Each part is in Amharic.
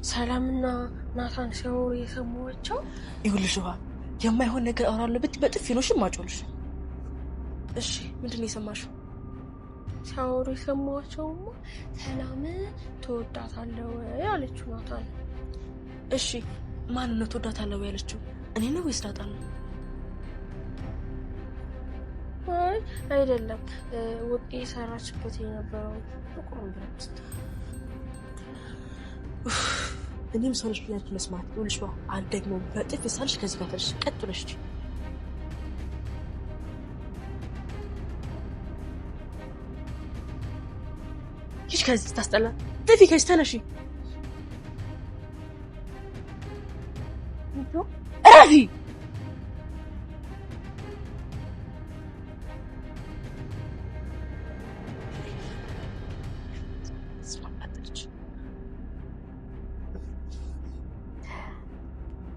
ሰላምና ናታን ሲያወሩ የሰማኋቸው ይኸውልሽ ውሃ የማይሆን ነገር አወራለሁ ብትይ በጥፊ ነው ማጮልሽ። እሺ ምንድን ነው የሰማሽው? ሲያወሩ የሰማኋቸውማ ሰላም ትወዳታለህ ያለችው ናታን። እሺ ማን ነው ትወዳታለህ ያለችው? እኔ ነው ወይስ ናታን ነው? አይደለም ወጥ ሰራችበት የነበረው ጥቁሩን ብረት። እኔም ሰው ልጅ ብያለሁ መስማት ይኸውልሽ ውሃ አልደግሞም በጥፊ ሳልሽ ከዚህ ጋር ተርሽ ቀጥ ብለሽ ይሽ ከዚህ ታስጠላ ጥፊ ከዚህ ተነሺ እረፊ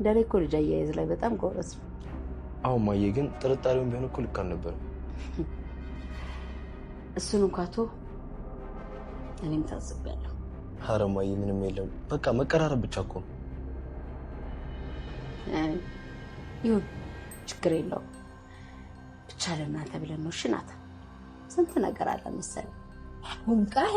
ዳሬኮ ልጅ አያይዝ ላይ በጣም ጎበዝ። አሁን ማየ ግን ጥርጣሬውን ቢሆን እኮ ልክ አልነበረም። እሱን እንኳን እኔም ታዝቤያለሁ። ኧረ ማየ ምንም የለም በቃ መቀራረብ ብቻ እኮ ይሁን ችግር የለውም። ብቻ ለእናንተ ብለን ነው። እሺ ናታ ስንት ነገር አለ መሰለኝ። ሙንቃይ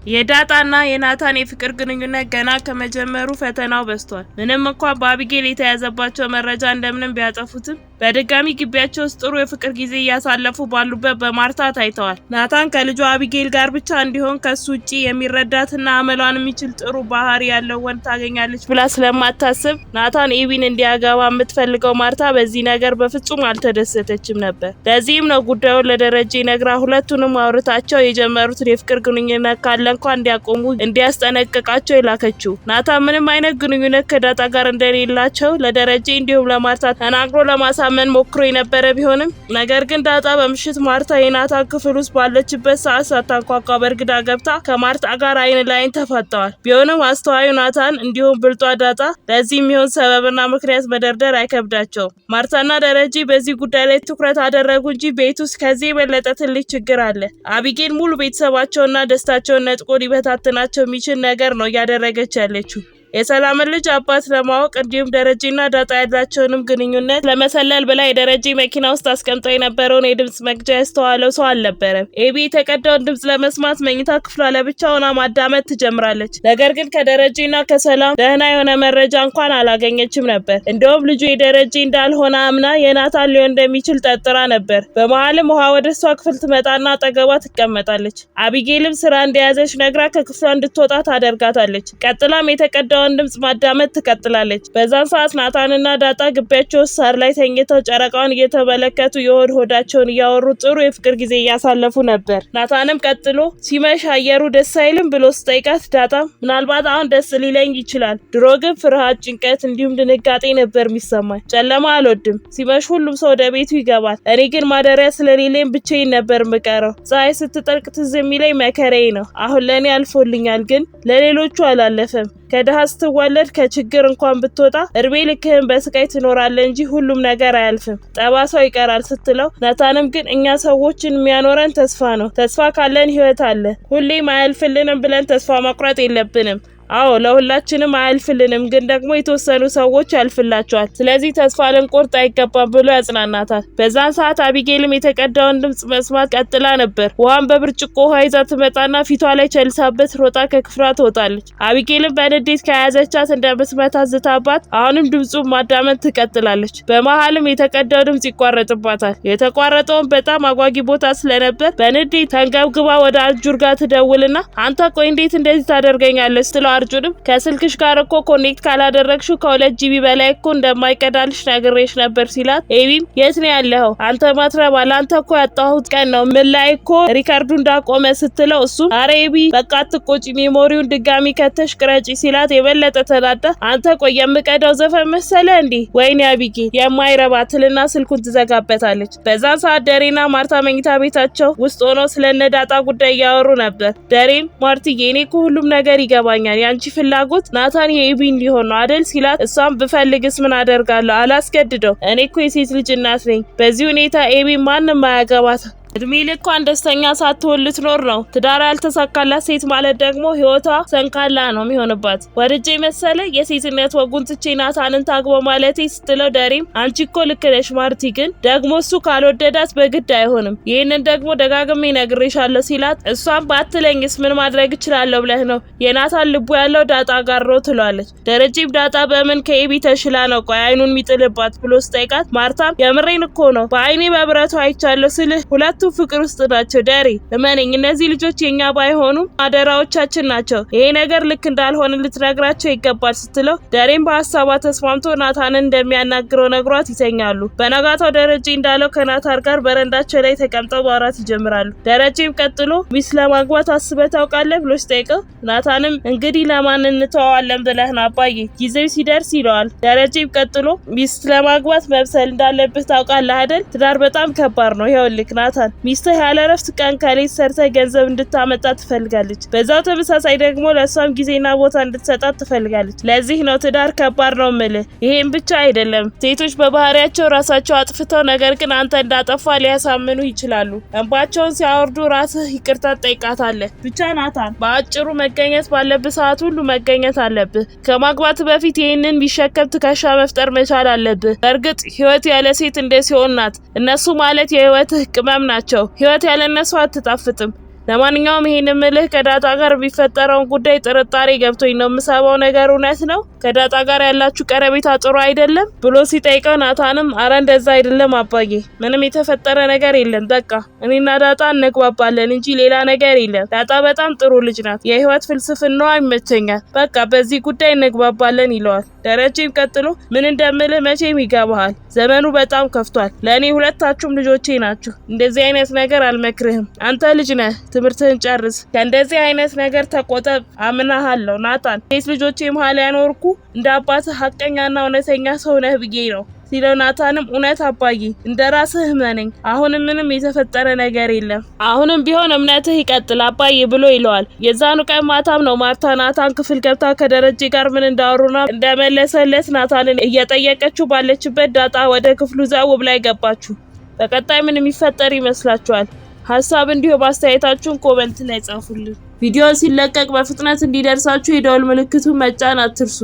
የዳጣና የናታን የፍቅር ግንኙነት ገና ከመጀመሩ ፈተናው በዝቷል። ምንም እንኳን በአቢጌል የተያዘባቸው መረጃ እንደምንም ቢያጠፉትም በድጋሚ ግቢያቸው ውስጥ ጥሩ የፍቅር ጊዜ እያሳለፉ ባሉበት በማርታ ታይተዋል። ናታን ከልጇ አቢጌል ጋር ብቻ እንዲሆን ከሱ ውጪ የሚረዳትና አመሏን የሚችል ጥሩ ባህሪ ያለው ወንድ ታገኛለች ብላ ስለማታስብ ናታን ኤቢን እንዲያገባ የምትፈልገው ማርታ በዚህ ነገር በፍጹም አልተደሰተችም ነበር። ለዚህም ነው ጉዳዩን ለደረጀ ነግራ ሁለቱንም አውርታቸው የጀመሩትን የፍቅር ግንኙነት ካለ እንኳን እንዲያቆሙ እንዲያስጠነቅቃቸው የላከችው። ናታን ምንም አይነት ግንኙነት ከዳጣ ጋር እንደሌላቸው ለደረጀ እንዲሁም ለማርታ ተናግሮ ለማሳመን ሞክሮ የነበረ ቢሆንም ነገር ግን ዳጣ በምሽት ማርታ የናታን ክፍል ውስጥ ባለችበት ሰዓት ሳታንኳኳ በእርግዳ ገብታ ከማርታ ጋር አይን ላይን ተፋጠዋል። ቢሆንም አስተዋዩ ናታን እንዲሁም ብልጧ ዳጣ ለዚህ የሚሆን ሰበብና ምክንያት መደርደር አይከብዳቸውም። ማርታና ደረጀ በዚህ ጉዳይ ላይ ትኩረት አደረጉ እንጂ ቤት ውስጥ ከዚህ የበለጠ ትልቅ ችግር አለ። አቢጌል ሙሉ ቤተሰባቸውና ደስታቸውን ነጥቆ ሊበታተናቸው የሚችል ነገር ነው እያደረገች ያለችው። የሰላምን ልጅ አባት ለማወቅ እንዲሁም ደረጀና ዳጣ ያላቸውንም ግንኙነት ለመሰለል ብላ የደረጀ መኪና ውስጥ አስቀምጠው የነበረውን የድምጽ መቅጃ ያስተዋለው ሰው አልነበረም። ኤቢ የተቀዳውን ድምጽ ለመስማት መኝታ ክፍሏ ለብቻ ሆና ማዳመጥ ትጀምራለች። ነገር ግን ከደረጀና ከሰላም ደህና የሆነ መረጃ እንኳን አላገኘችም ነበር። እንደውም ልጁ የደረጀ እንዳልሆነ አምና የናታን ሊሆን እንደሚችል ጠርጥራ ነበር። በመሀልም ውሃ ወደ እሷ ክፍል ትመጣና አጠገቧ ትቀመጣለች። አቢጌልም ስራ እንደያዘች ነግራ ከክፍሏ እንድትወጣ ታደርጋታለች። ቀጥላም የተቀዳውን ድምጽ ማዳመጥ ትቀጥላለች። በዛን ሰዓት ናታንና ዳጣ ግቢያቸው ሳር ላይ ተኝተው ጨረቃውን እየተመለከቱ የሆድ ሆዳቸውን እያወሩ ጥሩ የፍቅር ጊዜ እያሳለፉ ነበር። ናታንም ቀጥሎ ሲመሽ አየሩ ደስ አይልም ብሎ ስጠይቃት ዳጣ ምናልባት አሁን ደስ ሊለኝ ይችላል፣ ድሮ ግን ፍርሃት፣ ጭንቀት እንዲሁም ድንጋጤ ነበር የሚሰማኝ። ጨለማ አልወድም፣ ሲመሽ ሁሉም ሰው ወደ ቤቱ ይገባል፣ እኔ ግን ማደሪያ ስለሌለኝ ብቻዬን ነበር ምቀረው። ፀሐይ ስትጠልቅ ትዝ የሚለኝ መከራዬ ነው። አሁን ለእኔ አልፎልኛል፣ ግን ለሌሎቹ አላለፈም። ከደሃ ስትወለድ ከችግር እንኳን ብትወጣ እድሜ ልክህን በስቃይ ትኖራለህ እንጂ ሁሉም ነገር አያልፍም፣ ጠባሳው ይቀራል ስትለው ናታንም ግን እኛ ሰዎችን የሚያኖረን ተስፋ ነው፣ ተስፋ ካለን ህይወት አለ፣ ሁሌም አያልፍልንም ብለን ተስፋ መቁረጥ የለብንም። አዎ ለሁላችንም አያልፍልንም፣ ግን ደግሞ የተወሰኑ ሰዎች ያልፍላቸዋል፣ ስለዚህ ተስፋ ልንቆርጥ አይገባም ብሎ ያጽናናታል። በዛን ሰዓት አቢጌልም የተቀዳውን ድምጽ መስማት ቀጥላ ነበር። ውሃን በብርጭቆ ውሃ ይዛ ትመጣና ፊቷ ላይ ቸልሳበት ሮጣ ከክፍሏ ትወጣለች። አቢጌልም በንዴት ከያዘቻት እንደምትመታት ዝታባት አሁንም ድምጹን ማዳመጥ ትቀጥላለች። በመሀልም የተቀዳው ድምጽ ይቋረጥባታል። የተቋረጠውን በጣም አጓጊ ቦታ ስለነበር በንዴት ተንገብግባ ወደ አልጁር ጋር ትደውልና አንተ ቆይ እንዴት እንደዚህ ታደርገኛለች ስትለው አርጁንም ከስልክሽ ጋር እኮ ኮኔክት ካላደረግሽው ከ2 ጂቢ በላይ እኮ እንደማይቀዳልሽ ነግሬሽ ነበር ሲላት ኤቢም የት ነው ያለኸው አንተ ማትረባ ላንተ እኮ ያጣሁት ቀን ነው ምን ላይ እኮ ሪካርዱ እንዳቆመ ስትለው እሱ አረ ኤቢ በቃ አትቆጪ ሜሞሪውን ድጋሚ ከተሽ ቅረጪ ሲላት የበለጠ ተናዳ አንተ ቆይ የምቀዳው ዘፈን መሰለ እንዴ ወይኔ አቢጌ የማይረባትልና ስልኩን ትዘጋበታለች። በዛን ሰዓት ደሬና ማርታ መኝታ ቤታቸው ውስጥ ሆነው ስለነዳጣ ጉዳይ ያወሩ ነበር። ደሬም ማርትዬ እኔ እኮ ሁሉም ነገር ይገባኛል ያንቺ ፍላጎት ናታን የኤቢን ሊሆን ነው አይደል ሲላት እሷም ብፈልግስ ምን አደርጋለሁ አላስገድደው እኔ እኮ የሴት ልጅ እናት ነኝ በዚህ ሁኔታ ኤቢን ማንም አያገባት እድሜ ልኳን ደስተኛ ሳትሆን ልትኖር ነው። ትዳር ያልተሳካላት ሴት ማለት ደግሞ ህይወቷ ሰንካላ ነው የሚሆንባት። ወርጄ መሰለ የሴትነት ወጉን ትቼ ናታንን ታግባ ማለቴ ስትለው ደሬም አንቺ እኮ ልክ ነሽ ማርቲ ግን ደግሞ እሱ ካልወደዳት በግድ አይሆንም ይህንን ደግሞ ደጋግሜ ነግሬሻለሁ ሲላት እሷም ባትለኝስ ምን ማድረግ እችላለሁ ብለህ ነው የናታን ልቡ ያለው ዳጣ ጋር ነው ትሏለች። ደረጀም ዳጣ በምን ከኤቢ ተሽላ ነው ቆይ አይኑን የሚጥልባት ብሎ ስጠይቃት ማርታም የምሬን እኮ ነው በአይኔ በብረቱ አይቻለሁ ስልህ ሁለቱ ፍቅር ውስጥ ናቸው ደሬ እመነኝ እነዚህ ልጆች የኛ ባይሆኑም አደራዎቻችን ናቸው ይሄ ነገር ልክ እንዳልሆነ ልትነግራቸው ይገባል ስትለው ደሬም በሀሳቧ ተስማምቶ ናታንን እንደሚያናግረው ነግሯት ይተኛሉ። በነጋታው ደረጀ እንዳለው ከናታን ጋር በረንዳቸው ላይ ተቀምጠው ማውራት ይጀምራሉ። ደረጀም ቀጥሎ ሚስት ለማግባት አስበህ ታውቃለህ ብሎ ሲጠይቀው ናታንም እንግዲህ ለማን እንተዋዋለን ብለህ ነው አባዬ ጊዜው ሲደርስ ይለዋል። ደረጀም ቀጥሎ ሚስት ለማግባት መብሰል እንዳለብህ ታውቃለህ አይደል ትዳር በጣም ከባድ ነው ይኸውልህ ናታን ሚስትህ ያለ ረፍት ቀን ከሌት ሰርተ ገንዘብ እንድታመጣ ትፈልጋለች በዛው ተመሳሳይ ደግሞ ለሷም ጊዜና ቦታ እንድትሰጣት ትፈልጋለች ለዚህ ነው ትዳር ከባድ ነው ምልህ ይሄን ብቻ አይደለም ሴቶች በባህሪያቸው ራሳቸው አጥፍተው ነገር ግን አንተ እንዳጠፋ ሊያሳምኑ ይችላሉ እንባቸውን ሲያወርዱ ራስህ ይቅርታ ጠይቃታለህ ብቻ ናታን በአጭሩ መገኘት ባለብህ ሰዓት ሁሉ መገኘት አለብህ ከማግባት በፊት ይሄንን ቢሸከም ትከሻ መፍጠር መቻል አለብህ በእርግጥ ህይወት ያለ ሴት እንደ ሲሆን ናት እነሱ ማለት የህይወትህ ቅመም ናቸው ህይወት ያለ እነሱ አትጣፍጥም ለማንኛውም ይሄን ምልህ ከዳጣ ጋር ቢፈጠረውን ጉዳይ ጥርጣሬ ገብቶኝ ነው የምሰባው ነገር እውነት ነው ከዳጣ ጋር ያላችሁ ቀረቤታ ጥሩ አይደለም ብሎ ሲጠይቀው ናታንም አረ እንደዛ አይደለም አባዬ ምንም የተፈጠረ ነገር የለም በቃ እኔና ዳጣ እንግባባለን እንጂ ሌላ ነገር የለም ዳጣ በጣም ጥሩ ልጅ ናት የህይወት ፍልስፍናዋ ይመቸኛል በቃ በዚህ ጉዳይ እንግባባለን ይለዋል። ደረጀም ቀጥሎ ምን እንደምልህ መቼም ይገባሃል ዘመኑ በጣም ከፍቷል ለኔ ሁለታችሁም ልጆቼ ናችሁ እንደዚህ አይነት ነገር አልመክርህም አንተ ልጅ ነህ ትምህርትህን ጨርስ ከእንደዚህ አይነት ነገር ተቆጠብ አምናሃለሁ ናታን ሴት ልጆቼ መሀል ያኖርኩ እንደ አባትህ ሐቀኛና እውነተኛ ሰው ነህ ብዬ ነው ሲለው ናታንም እውነት አባዬ እንደራስህ እመነኝ አሁንም ምንም የተፈጠረ ነገር የለም አሁንም ቢሆን እምነትህ ይቀጥል አባዬ ብሎ ይለዋል። የዛኑ ቀን ማታም ነው ማርታ ናታን ክፍል ገብታ ከደረጀ ጋር ምን እንዳወሩና እንደመለሰለት ናታንን እየጠየቀችው ባለችበት ዳጣ ወደ ክፍሉ ዘው ብላ ገባችሁ። በቀጣይ ምን የሚፈጠር ይመስላችኋል? ሀሳብ እንዲሁ አስተያየታችሁን ኮሜንት ላይ ጻፉልን። ቪዲዮ ሲለቀቅ በፍጥነት እንዲደርሳችሁ የደወል ምልክቱን መጫን አትርሱ።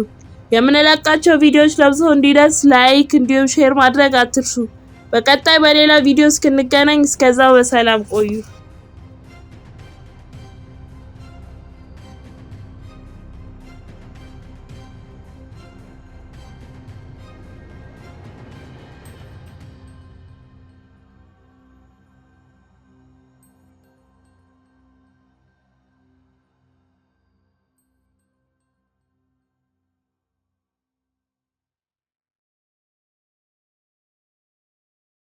የምንለቃቸው ቪዲዮዎች ለብዙ እንዲደርስ ላይክ እንዲሁም ሼር ማድረግ አትርሱ። በቀጣይ በሌላ ቪዲዮ እስክንገናኝ እስከዛው በሰላም ቆዩ።